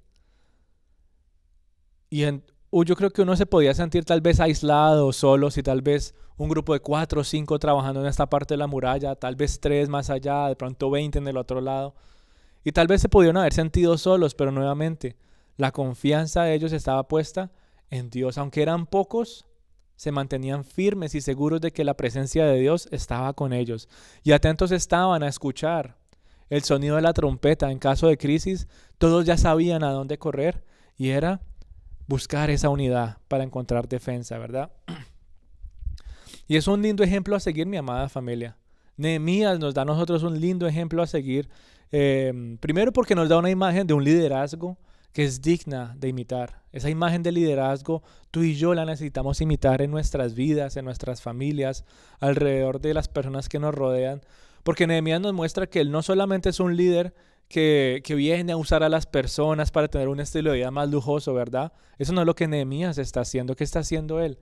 Yo creo que uno se podía sentir tal vez aislado, solo, si tal vez un grupo de 4 o 5 trabajando en esta parte de la muralla, tal vez 3 más allá, de pronto 20 en el otro lado. Y tal vez se pudieron haber sentido solos, pero nuevamente, la confianza de ellos estaba puesta en Dios. Aunque eran pocos, se mantenían firmes y seguros de que la presencia de Dios estaba con ellos. Y atentos estaban a escuchar el sonido de la trompeta. En caso de crisis, todos ya sabían a dónde correr y era buscar esa unidad para encontrar defensa, ¿verdad? Y es un lindo ejemplo a seguir, mi amada familia. Nehemías nos da a nosotros un lindo ejemplo a seguir. Primero porque nos da una imagen de un liderazgo que es digna de imitar. Esa imagen de liderazgo, tú y yo la necesitamos imitar en nuestras vidas, en nuestras familias, alrededor de las personas que nos rodean. Porque Nehemías nos muestra que él no solamente es un líder que viene a usar a las personas para tener un estilo de vida más lujoso, ¿verdad? Eso no es lo que Nehemías está haciendo. ¿Qué está haciendo él?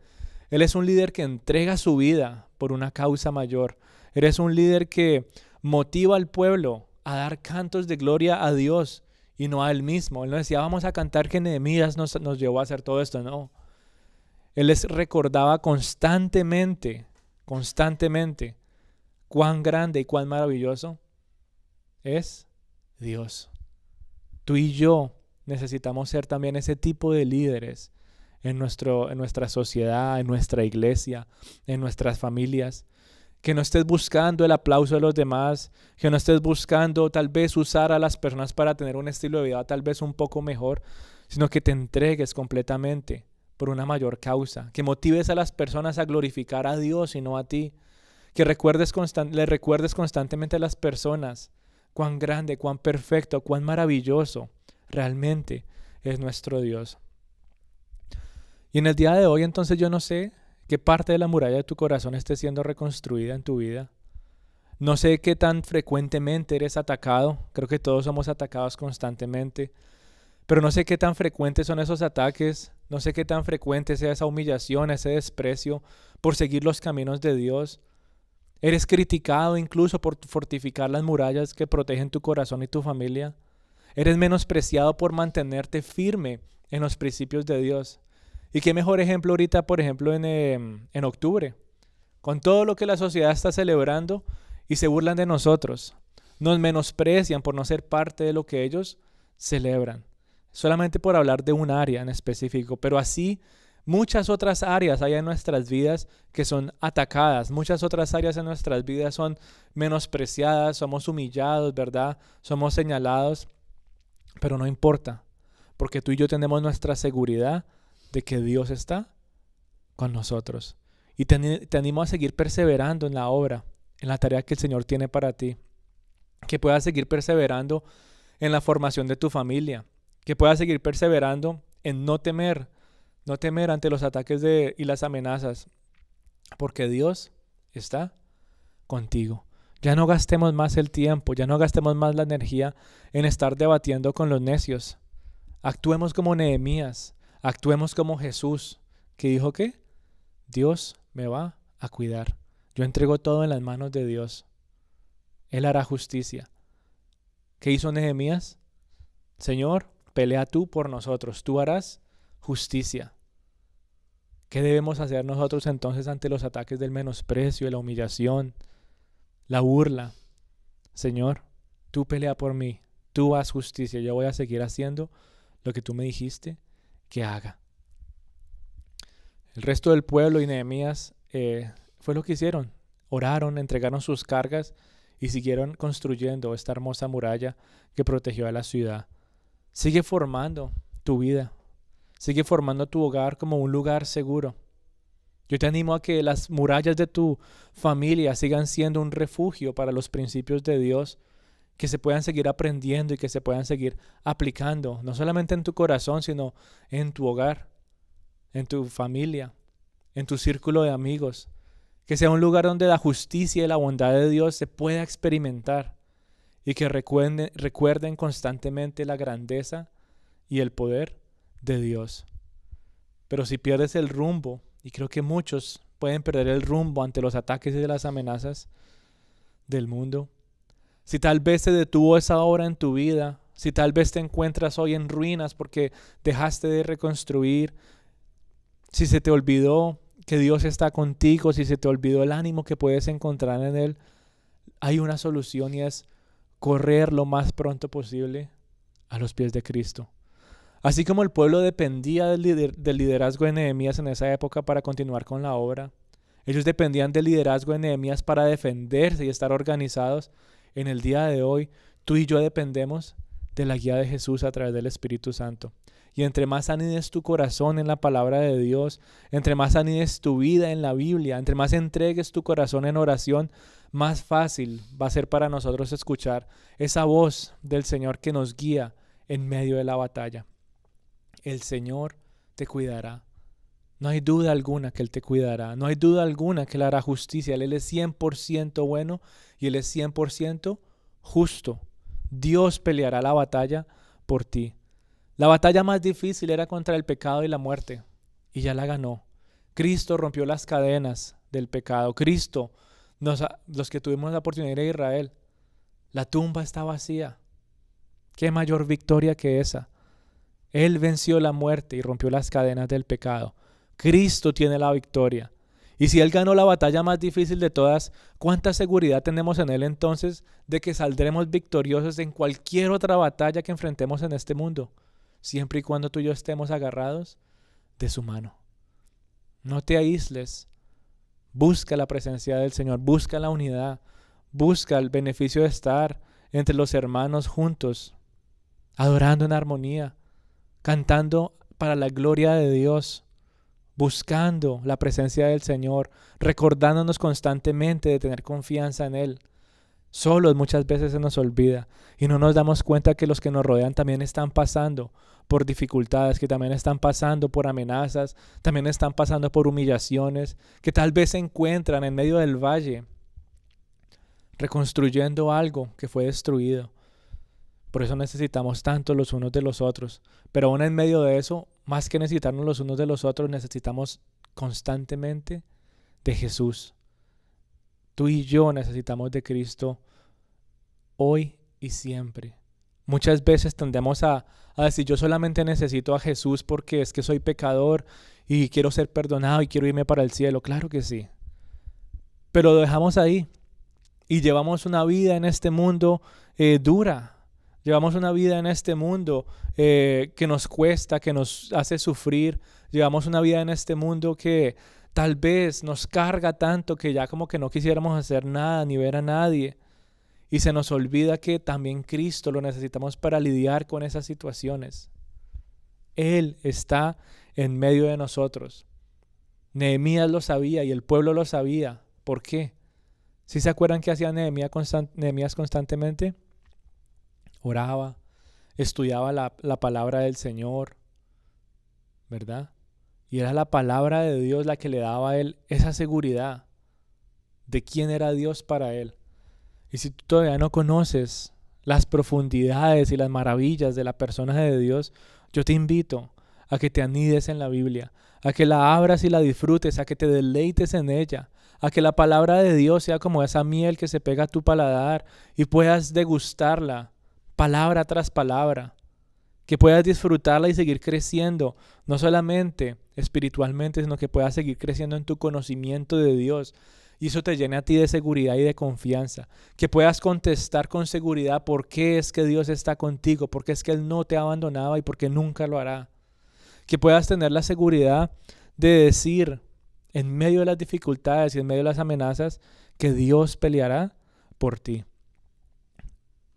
Él es un líder que entrega su vida por una causa mayor. Él es un líder que motiva al pueblo a dar cantos de gloria a Dios y no a él mismo. Él no decía, vamos a cantar que Nehemías nos llevó a hacer todo esto. No. Él les recordaba constantemente cuán grande y cuán maravilloso es Dios. Tú y yo necesitamos ser también ese tipo de líderes en nuestra sociedad, en nuestra iglesia, en nuestras familias. Que no estés buscando el aplauso de los demás, que no estés buscando tal vez usar a las personas para tener un estilo de vida tal vez un poco mejor, sino que te entregues completamente por una mayor causa, que motives a las personas a glorificar a Dios y no a ti, que le recuerdes constantemente a las personas cuán grande, cuán perfecto, cuán maravilloso realmente es nuestro Dios. Y en el día de hoy entonces yo no sé qué parte de la muralla de tu corazón esté siendo reconstruida en tu vida. No sé qué tan frecuentemente eres atacado. Creo que todos somos atacados constantemente. Pero no sé qué tan frecuentes son esos ataques. No sé qué tan frecuente sea esa humillación, ese desprecio por seguir los caminos de Dios. Eres criticado incluso por fortificar las murallas que protegen tu corazón y tu familia. Eres menospreciado por mantenerte firme en los principios de Dios. Y qué mejor ejemplo ahorita, por ejemplo, en octubre, con todo lo que la sociedad está celebrando y se burlan de nosotros. Nos menosprecian por no ser parte de lo que ellos celebran, solamente por hablar de un área en específico, pero así muchas otras áreas hay en nuestras vidas que son atacadas, muchas otras áreas en nuestras vidas son menospreciadas, somos humillados, ¿verdad? Somos señalados, pero no importa, porque tú y yo tenemos nuestra seguridad de que Dios está con nosotros. Y te animo a seguir perseverando en la obra, en la tarea que el Señor tiene para ti. Que puedas seguir perseverando en la formación de tu familia. Que puedas seguir perseverando en no temer ante los ataques y las amenazas. Porque Dios está contigo. Ya no gastemos más el tiempo, ya no gastemos más la energía en estar debatiendo con los necios. Actuemos como Nehemías. Actuemos como Jesús, que dijo que Dios me va a cuidar. Yo entrego todo en las manos de Dios. Él hará justicia. ¿Qué hizo Nehemías? Señor, pelea tú por nosotros. Tú harás justicia. ¿Qué debemos hacer nosotros entonces ante los ataques del menosprecio, la humillación, la burla? Señor, tú pelea por mí. Tú haz justicia. Yo voy a seguir haciendo lo que tú me dijiste que haga. El resto del pueblo y Nehemías fue lo que hicieron. Oraron, entregaron sus cargas y siguieron construyendo esta hermosa muralla que protegió a la ciudad. Sigue formando tu vida. Sigue formando tu hogar como un lugar seguro. Yo te animo a que las murallas de tu familia sigan siendo un refugio para los principios de Dios, que se puedan seguir aprendiendo y que se puedan seguir aplicando, no solamente en tu corazón, sino en tu hogar, en tu familia, en tu círculo de amigos. Que sea un lugar donde la justicia y la bondad de Dios se pueda experimentar y que recuerden constantemente la grandeza y el poder de Dios. Pero si pierdes el rumbo, y creo que muchos pueden perder el rumbo ante los ataques y las amenazas del mundo. Si tal vez se detuvo esa obra en tu vida, si tal vez te encuentras hoy en ruinas porque dejaste de reconstruir, si se te olvidó que Dios está contigo, si se te olvidó el ánimo que puedes encontrar en Él, hay una solución y es correr lo más pronto posible a los pies de Cristo. Así como el pueblo dependía del liderazgo de Nehemías en esa época para continuar con la obra, ellos dependían del liderazgo de Nehemías para defenderse y estar organizados. En el día de hoy, tú y yo dependemos de la guía de Jesús a través del Espíritu Santo. Y entre más anides tu corazón en la palabra de Dios, entre más anides tu vida en la Biblia, entre más entregues tu corazón en oración, más fácil va a ser para nosotros escuchar esa voz del Señor que nos guía en medio de la batalla. El Señor te cuidará. No hay duda alguna que Él te cuidará. No hay duda alguna que Él hará justicia. Él es 100% bueno y Él es 100% justo. Dios peleará la batalla por ti. La batalla más difícil era contra el pecado y la muerte, y ya la ganó. Cristo rompió las cadenas del pecado. Cristo, los que tuvimos la oportunidad de ir a Israel, la tumba está vacía. ¿Qué mayor victoria que esa? Él venció la muerte y rompió las cadenas del pecado. Cristo tiene la victoria. Y si Él ganó la batalla más difícil de todas, ¿cuánta seguridad tenemos en Él entonces de que saldremos victoriosos en cualquier otra batalla que enfrentemos en este mundo? Siempre y cuando tú y yo estemos agarrados de su mano. No te aísles. Busca la presencia del Señor. Busca la unidad. Busca el beneficio de estar entre los hermanos juntos, adorando en armonía, cantando para la gloria de Dios, buscando la presencia del Señor, recordándonos constantemente de tener confianza en Él. Solos muchas veces se nos olvida y no nos damos cuenta que los que nos rodean también están pasando por dificultades, que también están pasando por amenazas, también están pasando por humillaciones, que tal vez se encuentran en medio del valle reconstruyendo algo que fue destruido. Por eso necesitamos tanto los unos de los otros. Pero aún en medio de eso, más que necesitarnos los unos de los otros, necesitamos constantemente de Jesús. Tú y yo necesitamos de Cristo hoy y siempre. Muchas veces tendemos a decir, yo solamente necesito a Jesús porque es que soy pecador y quiero ser perdonado y quiero irme para el cielo. Claro que sí. Pero lo dejamos ahí y llevamos una vida en este mundo dura. Llevamos una vida en este mundo que nos cuesta, que nos hace sufrir. Llevamos una vida en este mundo que tal vez nos carga tanto que ya como que no quisiéramos hacer nada ni ver a nadie. Y se nos olvida que también Cristo lo necesitamos para lidiar con esas situaciones. Él está en medio de nosotros. Nehemías lo sabía y el pueblo lo sabía. ¿Por qué? ¿Sí se acuerdan que hacía Nehemías constantemente? Oraba, estudiaba la palabra del Señor, ¿verdad? Y era la palabra de Dios la que le daba a él esa seguridad de quién era Dios para él. Y si tú todavía no conoces las profundidades y las maravillas de la persona de Dios, yo te invito a que te anides en la Biblia, a que la abras y la disfrutes, a que te deleites en ella, a que la palabra de Dios sea como esa miel que se pega a tu paladar y puedas degustarla palabra tras palabra, que puedas disfrutarla y seguir creciendo, no solamente espiritualmente, sino que puedas seguir creciendo en tu conocimiento de Dios. Y eso te llene a ti de seguridad y de confianza. Que puedas contestar con seguridad por qué es que Dios está contigo, por qué es que Él no te ha abandonado y por qué nunca lo hará. Que puedas tener la seguridad de decir en medio de las dificultades y en medio de las amenazas que Dios peleará por ti.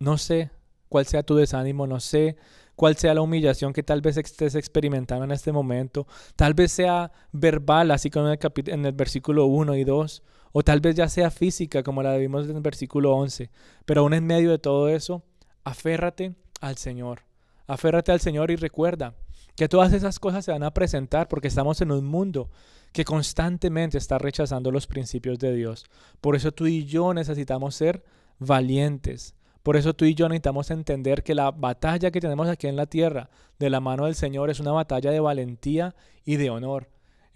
No sé cuál sea tu desánimo, no sé cuál sea la humillación que tal vez estés experimentando en este momento. Tal vez sea verbal, así como en el versículo 1 y 2, o tal vez ya sea física, como la vimos en el versículo 11. Pero aún en medio de todo eso, aférrate al Señor. Aférrate al Señor y recuerda que todas esas cosas se van a presentar porque estamos en un mundo que constantemente está rechazando los principios de Dios. Por eso tú y yo necesitamos ser valientes. Por eso tú y yo necesitamos entender que la batalla que tenemos aquí en la tierra de la mano del Señor es una batalla de valentía y de honor,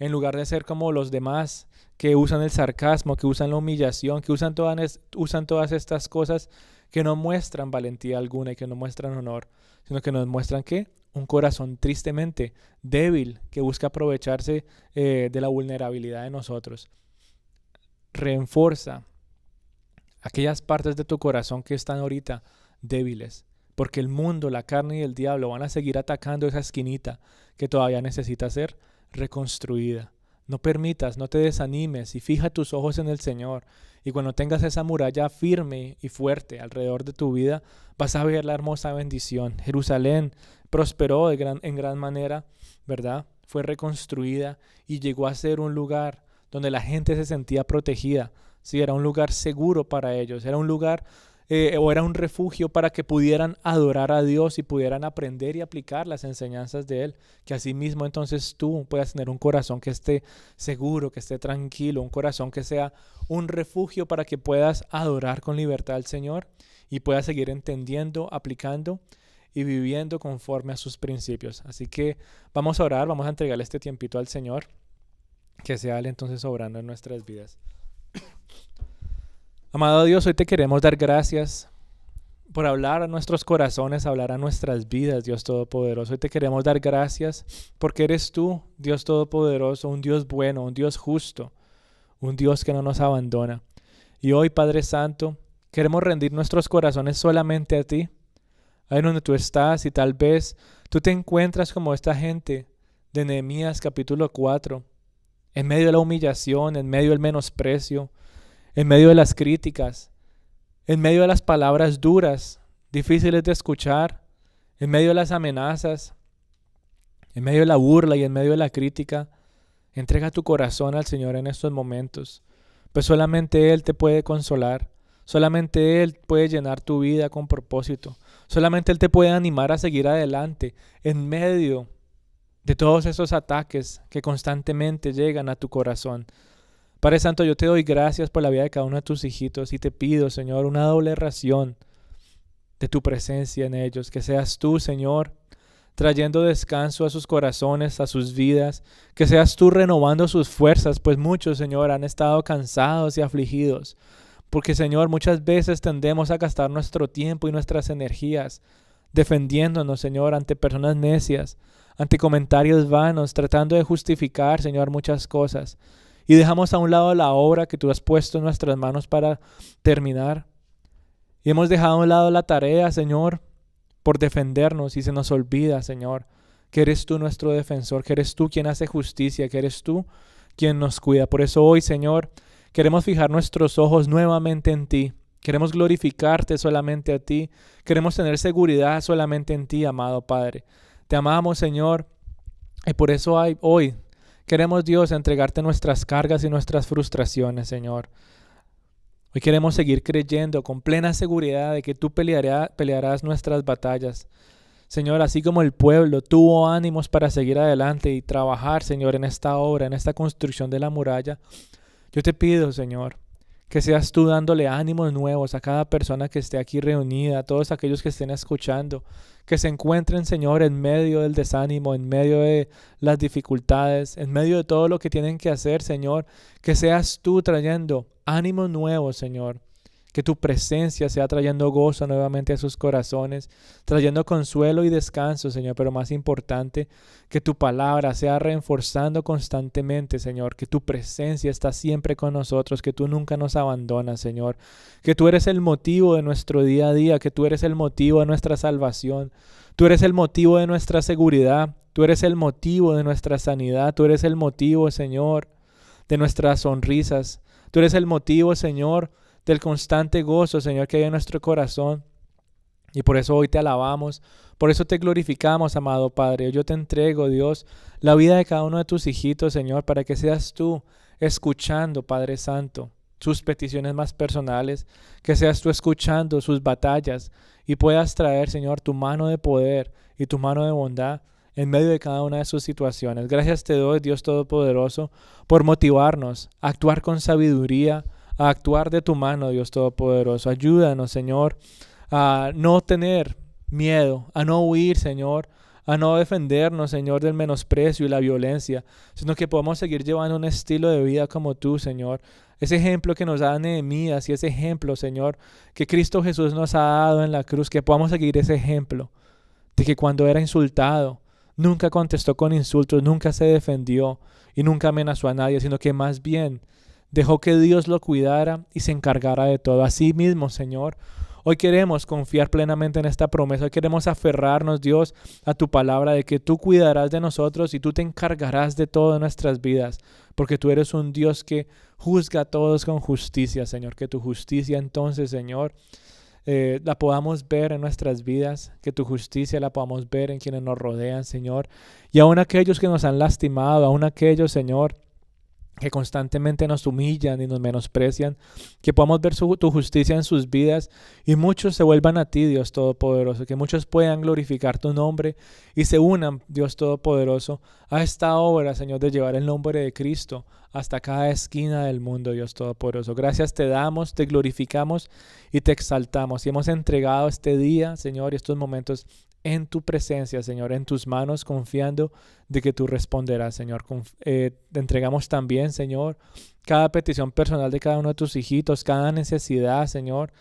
en lugar de ser como los demás que usan el sarcasmo, que usan la humillación, que usan todas estas cosas que no muestran valentía alguna y que no muestran honor, sino que nos muestran que un corazón tristemente débil que busca aprovecharse de la vulnerabilidad de nosotros. Reenforza aquellas partes de tu corazón que están ahorita débiles, porque el mundo, la carne y el diablo van a seguir atacando esa esquinita que todavía necesita ser reconstruida. No permitas, no te desanimes y fija tus ojos en el Señor. Y cuando tengas esa muralla firme y fuerte alrededor de tu vida, vas a ver la hermosa bendición. Jerusalén prosperó en gran manera, ¿verdad? Fue reconstruida y llegó a ser un lugar donde la gente se sentía protegida. Sí, era un lugar seguro para ellos, era un lugar o era un refugio para que pudieran adorar a Dios y pudieran aprender y aplicar las enseñanzas de Él. Que asimismo entonces tú puedas tener un corazón que esté seguro, que esté tranquilo, un corazón que sea un refugio para que puedas adorar con libertad al Señor y puedas seguir entendiendo, aplicando y viviendo conforme a sus principios. Así que vamos a orar, vamos a entregarle este tiempito al Señor, que sea Él entonces obrando en nuestras vidas. Amado Dios, hoy te queremos dar gracias por hablar a nuestros corazones, hablar a nuestras vidas, Dios Todopoderoso. Hoy te queremos dar gracias porque eres tú, Dios Todopoderoso, un Dios bueno, un Dios justo, un Dios que no nos abandona. Y hoy, Padre Santo, queremos rendir nuestros corazones solamente a ti, ahí donde tú estás, y tal vez tú te encuentras como esta gente de Nehemías capítulo 4, en medio de la humillación, en medio del menosprecio, en medio de las críticas, en medio de las palabras duras, difíciles de escuchar, en medio de las amenazas, en medio de la burla y en medio de la crítica. Entrega tu corazón al Señor en estos momentos, pues solamente Él te puede consolar, solamente Él puede llenar tu vida con propósito, solamente Él te puede animar a seguir adelante en medio de todos esos ataques que constantemente llegan a tu corazón. Padre Santo, yo te doy gracias por la vida de cada uno de tus hijitos y te pido, Señor, una doble ración de tu presencia en ellos. Que seas tú, Señor, trayendo descanso a sus corazones, a sus vidas. Que seas tú renovando sus fuerzas, pues muchos, Señor, han estado cansados y afligidos. Porque, Señor, muchas veces tendemos a gastar nuestro tiempo y nuestras energías defendiéndonos, Señor, ante personas necias, ante comentarios vanos, tratando de justificar, Señor, muchas cosas. Y dejamos a un lado la obra que tú has puesto en nuestras manos para terminar. Y hemos dejado a un lado la tarea, Señor, por defendernos. Y se nos olvida, Señor, que eres tú nuestro defensor, que eres tú quien hace justicia, que eres tú quien nos cuida. Por eso hoy, Señor, queremos fijar nuestros ojos nuevamente en ti. Queremos glorificarte solamente a ti. Queremos tener seguridad solamente en ti, amado Padre. Te amamos, Señor, y por eso hoy queremos, Dios, entregarte nuestras cargas y nuestras frustraciones, Señor. Hoy queremos seguir creyendo con plena seguridad de que tú pelearás nuestras batallas. Señor, así como el pueblo tuvo ánimos para seguir adelante y trabajar, Señor, en esta obra, en esta construcción de la muralla, yo te pido, Señor, que seas tú dándole ánimos nuevos a cada persona que esté aquí reunida, a todos aquellos que estén escuchando, que se encuentren, Señor, en medio del desánimo, en medio de las dificultades, en medio de todo lo que tienen que hacer, Señor, que seas tú trayendo ánimos nuevos, Señor. Que tu presencia sea trayendo gozo nuevamente a sus corazones, trayendo consuelo y descanso, Señor, pero más importante, que tu palabra sea reforzando constantemente, Señor, que tu presencia está siempre con nosotros, que tú nunca nos abandonas, Señor, que tú eres el motivo de nuestro día a día, que tú eres el motivo de nuestra salvación, tú eres el motivo de nuestra seguridad, tú eres el motivo de nuestra sanidad, tú eres el motivo, Señor, de nuestras sonrisas, tú eres el motivo, Señor, del constante gozo, Señor, que hay en nuestro corazón. Y por eso hoy te alabamos, por eso te glorificamos, amado Padre. Yo te entrego, Dios, la vida de cada uno de tus hijitos, Señor, para que seas tú escuchando, Padre Santo, sus peticiones más personales, que seas tú escuchando sus batallas y puedas traer, Señor, tu mano de poder y tu mano de bondad en medio de cada una de sus situaciones. Gracias te doy, Dios Todopoderoso, por motivarnos a actuar con sabiduría, a actuar de tu mano, Dios Todopoderoso. Ayúdanos, Señor, a no tener miedo, a no huir, Señor, a no defendernos, Señor, del menosprecio y la violencia, sino que podamos seguir llevando un estilo de vida como tú, Señor. Ese ejemplo que nos da Nehemías y ese ejemplo, Señor, que Cristo Jesús nos ha dado en la cruz, que podamos seguir ese ejemplo de que cuando era insultado, nunca contestó con insultos, nunca se defendió y nunca amenazó a nadie, sino que más bien dejó que Dios lo cuidara y se encargara de todo. Así mismo, Señor, hoy queremos confiar plenamente en esta promesa. Hoy queremos aferrarnos, Dios, a tu palabra de que tú cuidarás de nosotros y tú te encargarás de todo en nuestras vidas, porque tú eres un Dios que juzga a todos con justicia, Señor. Que tu justicia entonces, Señor, la podamos ver en nuestras vidas, que tu justicia la podamos ver en quienes nos rodean, Señor, y aun aquellos que nos han lastimado, aun aquellos, Señor, que constantemente nos humillan y nos menosprecian, que podamos ver tu justicia en sus vidas y muchos se vuelvan a ti, Dios Todopoderoso, que muchos puedan glorificar tu nombre y se unan, Dios Todopoderoso, a esta obra, Señor, de llevar el nombre de Cristo hasta cada esquina del mundo, Dios Todopoderoso. Gracias te damos, te glorificamos y te exaltamos. Y hemos entregado este día, Señor, y estos momentos en tu presencia, Señor, en tus manos, confiando de que tú responderás, Señor. Te entregamos también, Señor, cada petición personal de cada uno de tus hijitos, cada necesidad, Señor,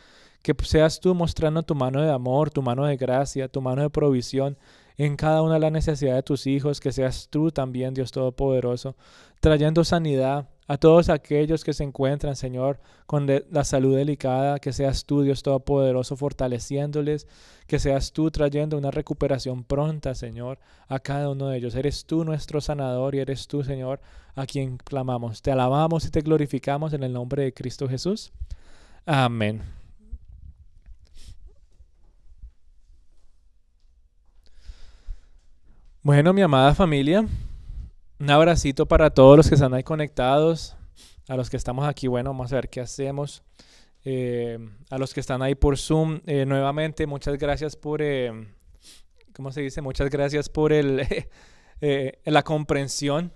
que seas tú mostrando tu mano de amor, tu mano de gracia, tu mano de provisión en cada una de las necesidades de tus hijos, que seas tú también, Dios Todopoderoso, trayendo sanidad a todos aquellos que se encuentran, Señor, con la salud delicada, que seas tú, Dios Todopoderoso, fortaleciéndoles, que seas tú trayendo una recuperación pronta, Señor, a cada uno de ellos. Eres tú nuestro sanador y eres tú, Señor, a quien clamamos. Te alabamos y te glorificamos en el nombre de Cristo Jesús. Amén. Bueno, mi amada familia, un abracito para todos los que están ahí conectados, a los que estamos aquí, bueno, vamos a ver qué hacemos. A los que están ahí por Zoom, nuevamente muchas gracias por, ¿cómo se dice? Muchas gracias por la comprensión